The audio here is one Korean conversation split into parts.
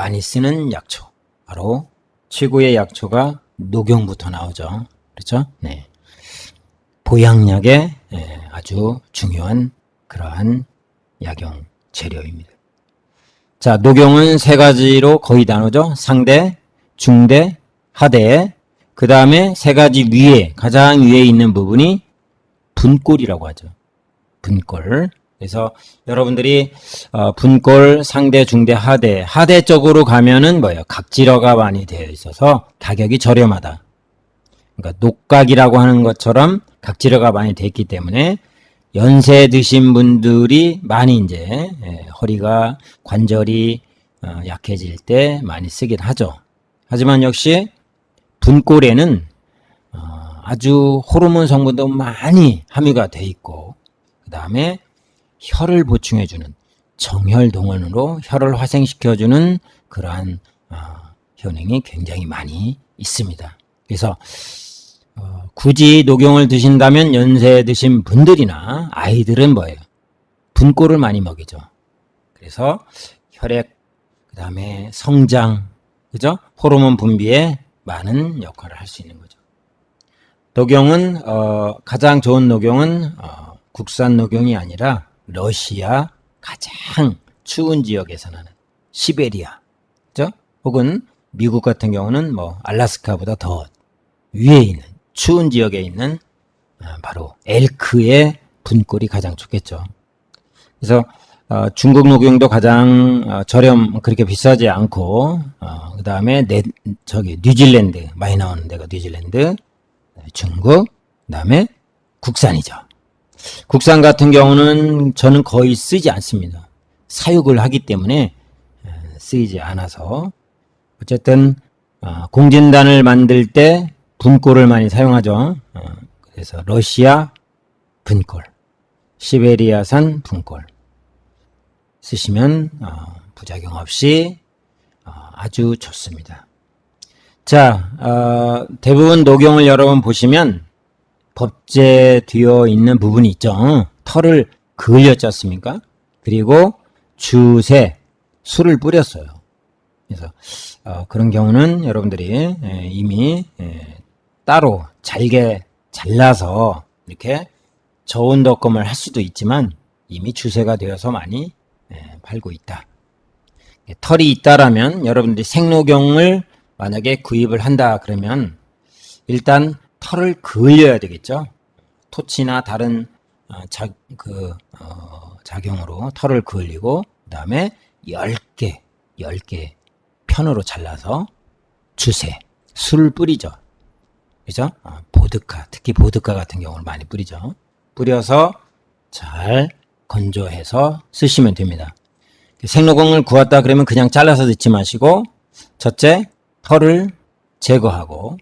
많이 쓰는 약초, 바로 최고의 약초가 녹용부터 나오죠. 그렇죠? 네. 보양약의 아주 중요한 그러한 약용 재료입니다. 자, 녹용은 세 가지로 거의 나누죠. 상대, 중대, 하대. 그 다음에 세 가지 위에, 가장 위에 있는 부분이 분골이라고 하죠. 분골. 그래서 여러분들이 분골, 상대, 중대, 하대. 하대 쪽으로 가면은 뭐예요? 각질어가 많이 되어 있어서 가격이 저렴하다. 그러니까 녹각이라고 하는 것처럼 각질어가 많이 되어 있기 때문에 연세 드신 분들이 많이 이제 허리가 관절이 약해질 때 많이 쓰긴 하죠. 하지만 역시 분골에는 아주 호르몬 성분도 많이 함유가 돼 있고, 그 다음에 혈을 보충해주는 정혈동원으로 혈을 활성시켜주는 그러한 효능이 굉장히 많이 있습니다. 그래서 굳이 녹용을 드신다면 연세 드신 분들이나 아이들은 뭐예요? 분골을 많이 먹이죠. 그래서 혈액, 그 다음에 성장, 그죠? 호르몬 분비에 많은 역할을 할 수 있는 거죠. 녹용은 가장 좋은 녹용은 국산 녹용이 아니라 러시아 가장 추운 지역에서 나는 시베리아, 그죠? 혹은 미국 같은 경우는 뭐 알래스카보다 더 위에 있는 추운 지역에 있는 바로 엘크의 분골이 가장 좋겠죠. 그래서 중국 녹용도 가장 그렇게 비싸지 않고, 그 다음에 뉴질랜드 많이 나오는 데가 뉴질랜드, 중국, 그 다음에 국산이죠. 국산 같은 경우는 저는 거의 쓰지 않습니다. 사육을 하기 때문에 쓰이지 않아서. 어쨌든 공진단을 만들 때 분골을 많이 사용하죠. 그래서 러시아 분골, 시베리아산 분골 쓰시면 부작용 없이 아주 좋습니다. 자, 대부분 녹용을 여러분 보시면 법제되어 있는 부분이 있죠. 털을 그을렸지 않습니까? 그리고 주세, 술을 뿌렸어요. 그래서 그런 경우는 여러분들이 이미 따로 잘게 잘라서 이렇게 저온덕검을 할 수도 있지만 이미 주세가 되어서 많이 팔고 있다. 털이 있다라면 여러분들이 생녹용을 만약에 구입을 한다 그러면 일단 털을 그을려야 되겠죠. 토치나 다른 작용으로 털을 그을리고, 그 다음에 10개 편으로 잘라서 주세, 술을 뿌리죠. 그죠? 보드카, 특히 보드카 같은 경우를 많이 뿌리죠. 뿌려서 잘 건조해서 쓰시면 됩니다. 생녹용을 구웠다 그러면 그냥 잘라서 넣지 마시고, 첫째, 털을 제거하고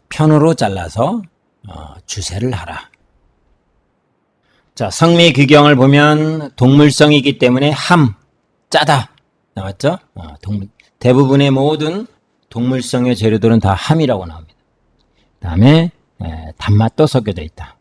편으로 잘라서 주세를 하라. 자, 성미 규경을 보면 동물성이기 때문에 짜다 나왔죠? 대부분의 모든 동물성의 재료들은 다 함이라고 나옵니다. 그 다음에 단맛도 섞여져 있다.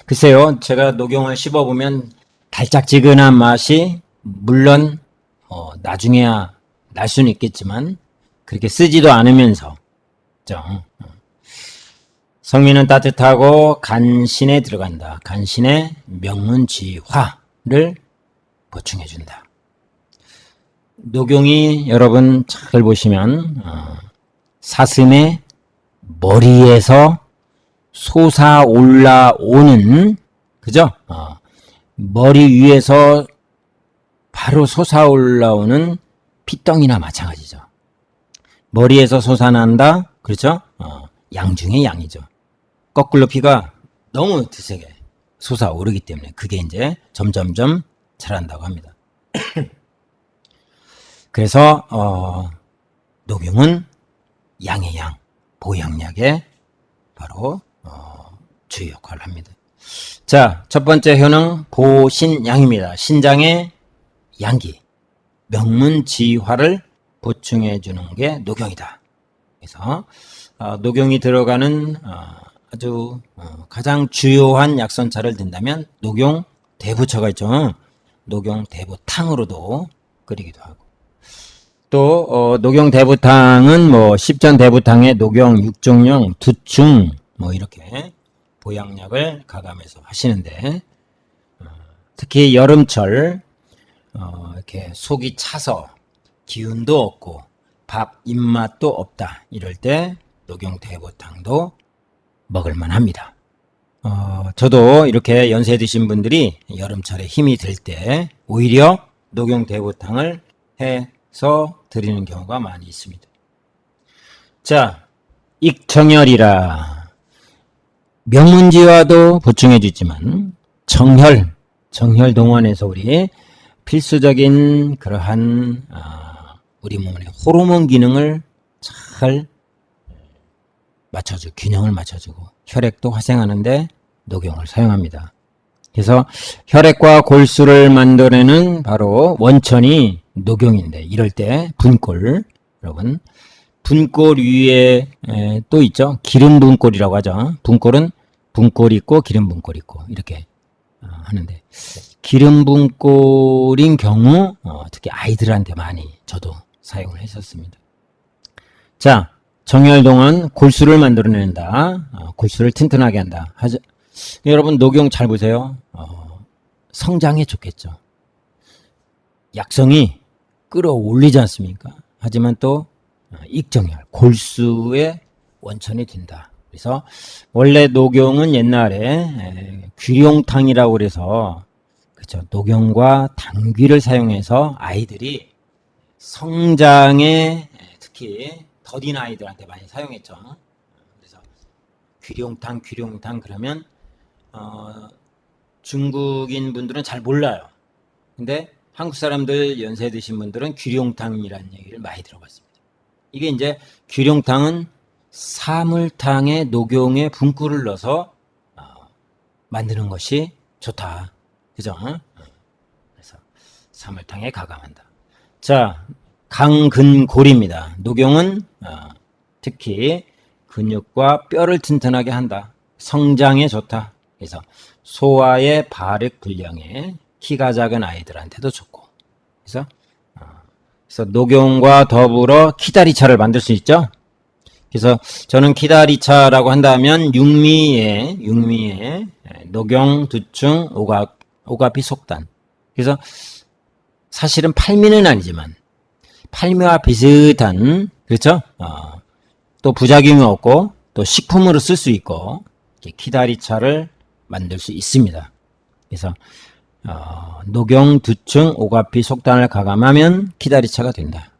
글쎄요, 제가 녹용을 씹어보면 달짝지근한 맛이 물론 나중에야 날 수는 있겠지만 그렇게 쓰지도 않으면서, 그죠? 성미는 따뜻하고 간신에 들어간다. 간신에 명문지화를 보충해준다. 녹용이 여러분 잘 보시면 사슴의 머리에서 솟아 올라오는, 그죠? 머리 위에서 바로 솟아 올라오는 피덩이나 마찬가지죠. 머리에서 솟아난다, 그렇죠? 양 중에 양이죠. 거꾸로 피가 너무 드세게 솟아오르기 때문에 그게 이제 점점점 자란다고 합니다. 그래서 녹용은 양의 양, 보양약의 바로 주요 역할을 합니다. 자, 첫 번째 효능 보신양입니다. 신장의 양기, 명문지화를 보충해 주는 게 녹용이다. 그래서 녹용이 들어가는 아주 가장 주요한 약선차를 든다면 녹용 대부초가 있죠. 녹용 대부탕으로도 끓이기도 하고, 또 녹용 대부탕은 뭐 십전 대부탕에 녹용, 육종령, 두충 뭐 이렇게 보양약을 가감해서 하시는데 특히 여름철 이렇게 속이 차서 기운도 없고 밥 입맛도 없다 이럴 때 녹용 대부탕도 먹을만 합니다. 저도 이렇게 연세 드신 분들이 여름철에 힘이 들 때 오히려 녹용 대부탕을 해서 드리는 경우가 많이 있습니다. 자, 익정혈이라 명문지와도 보충해 주지만 정혈 동원에서 우리 필수적인 그러한 우리 몸의 호르몬 기능을 잘 맞춰주고 균형을 맞춰주고 혈액도 활성하는데 녹용을 사용합니다. 그래서 혈액과 골수를 만들어내는 바로 원천이 녹용인데 이럴 때 분골, 여러분 분골 위에 또 있죠. 기름 분골이라고 하죠. 분골은 분골이 있고 기름 분골이 있고 이렇게 하는데 기름 분골인 경우 특히 아이들한테 많이 저도 사용을 했었습니다. 자, 정혈동은 골수를 만들어낸다. 골수를 튼튼하게 한다. 여러분 녹용 잘 보세요. 성장에 좋겠죠. 약성이 끌어올리지 않습니까? 하지만 또 익정혈, 골수의 원천이 된다. 그래서 원래 녹용은 옛날에 귀룡탕이라고 그래서 그렇죠. 녹용과 당귀를 사용해서 아이들이 성장에 특히 더딘 아이들한테 많이 사용했죠. 그래서 귀룡탕 그러면 중국인 분들은 잘 몰라요. 근데 한국 사람들 연세 드신 분들은 귀룡탕이라는 얘기를 많이 들어봤습니다. 이게 이제 귀룡탕은 사물탕에 녹용에 분꿀을 넣어서 만드는 것이 좋다. 그죠? 그래서 사물탕에 가감한다. 자, 강근골입니다. 녹용은 특히 근육과 뼈를 튼튼하게 한다. 성장에 좋다. 그래서 소화의 발육 불량에 키가 작은 아이들한테도 좋고. 그래서 녹용과 더불어 키다리차를 만들 수 있죠. 그래서 저는 키다리차라고 한다면 육미에 녹용, 두충, 오가피, 속단. 그래서 사실은 팔미는 아니지만 팔미와 비슷한 그렇죠? 또 부작용이 없고 또 식품으로 쓸 수 있고 키다리차를 만들 수 있습니다. 그래서 녹용, 두충, 오가피, 속단을 가감하면 키다리차가 된다.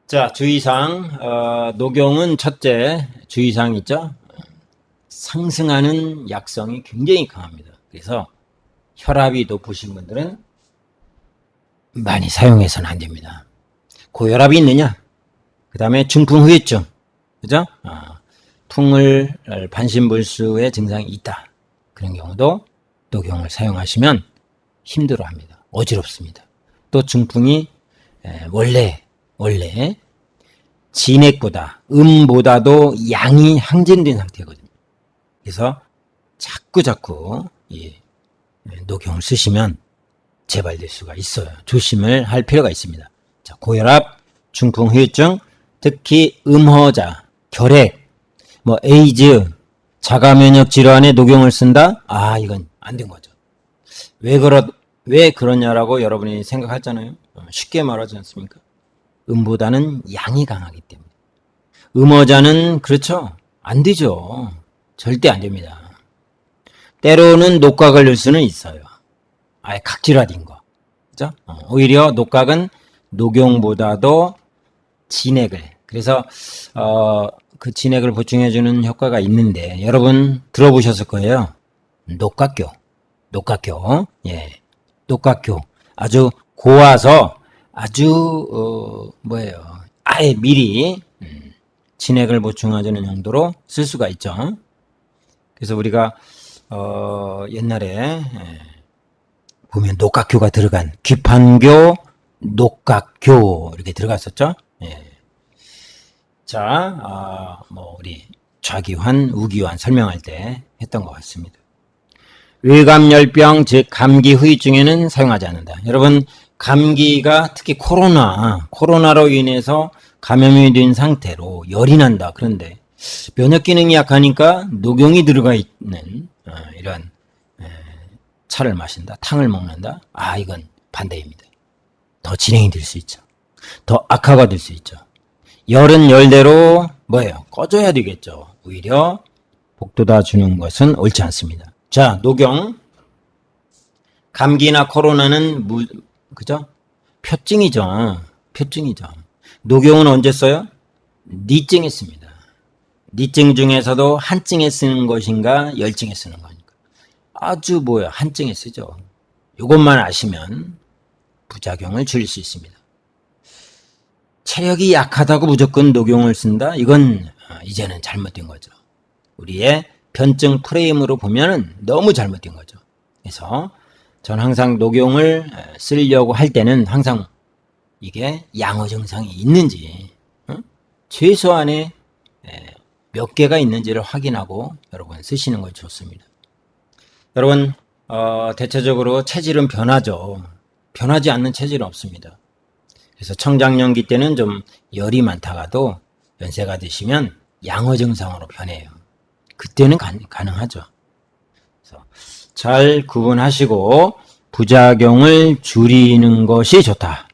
자, 주의사항. 녹용은 첫째 주의사항 있죠? 상승하는 약성이 굉장히 강합니다. 그래서 혈압이 높으신 분들은 많이 사용해서는 안 됩니다. 고혈압이 있느냐? 그 다음에 중풍후유증, 그죠? 풍을 반신불수의 증상이 있다. 그런 경우도 녹용을 사용하시면 힘들어합니다. 어지럽습니다. 또 중풍이 원래 진액보다 음보다도 양이 항진된 상태거든요. 그래서 자꾸 이 녹용을 쓰시면 재발될 수가 있어요. 조심을 할 필요가 있습니다. 자, 고혈압, 중풍, 후유증, 특히 음허자, 결핵, 에이즈, 자가면역 질환에 녹용을 쓴다? 이건 안 된 거죠. 왜 그러냐라고 여러분이 생각하잖아요. 쉽게 말하지 않습니까? 음보다는 양이 강하기 때문에. 음허자는 그렇죠. 안 되죠. 절대 안 됩니다. 때로는 녹각을 넣을 수는 있어요. 아예 각질화된 거. 그죠? 오히려 녹각은 녹용보다도 진액을. 그래서, 그 진액을 보충해주는 효과가 있는데, 여러분 들어보셨을 거예요. 녹각교. 예. 녹각교. 아주 고와서 아주, 아예 미리, 진액을 보충해주는 용도로 쓸 수가 있죠. 그래서 우리가, 옛날에, 보면 녹각교가 들어간 귀판교, 녹각교 이렇게 들어갔었죠. 예. 자, 우리 좌기환, 우기환 설명할 때 했던 것 같습니다. 외감열병 즉 감기 후유증에는 사용하지 않는다. 여러분 감기가 특히 코로나로 인해서 감염이 된 상태로 열이 난다. 그런데 면역 기능이 약하니까 녹용이 들어가 있는 이런 차를 마신다. 탕을 먹는다. 이건 반대입니다. 더 진행이 될 수 있죠. 더 악화가 될 수 있죠. 열은 열대로 뭐예요? 꺼져야 되겠죠. 오히려 복돋아 주는 것은 옳지 않습니다. 자, 녹용. 감기나 코로나는 그죠? 표증이죠. 녹용은 언제 써요? 니증에 씁니다. 니증 중에서도 한증에 쓰는 것인가 열증에 쓰는 거니까. 아주 한증에 쓰죠. 이것만 아시면 부작용을 줄일 수 있습니다. 체력이 약하다고 무조건 녹용을 쓴다? 이건 이제는 잘못된 거죠. 우리의 변증 프레임으로 보면은 너무 잘못된 거죠. 그래서 전 항상 녹용을 쓰려고 할 때는 항상 이게 양어 증상이 있는지 최소한의 몇 개가 있는지를 확인하고 여러분 쓰시는 걸 좋습니다. 여러분 대체적으로 체질은 변하죠. 변하지 않는 체질은 없습니다. 그래서 청장년기 때는 좀 열이 많다가도 연세가 드시면 양어 증상으로 변해요. 그때는 가능하죠. 그래서 잘 구분하시고 부작용을 줄이는 것이 좋다.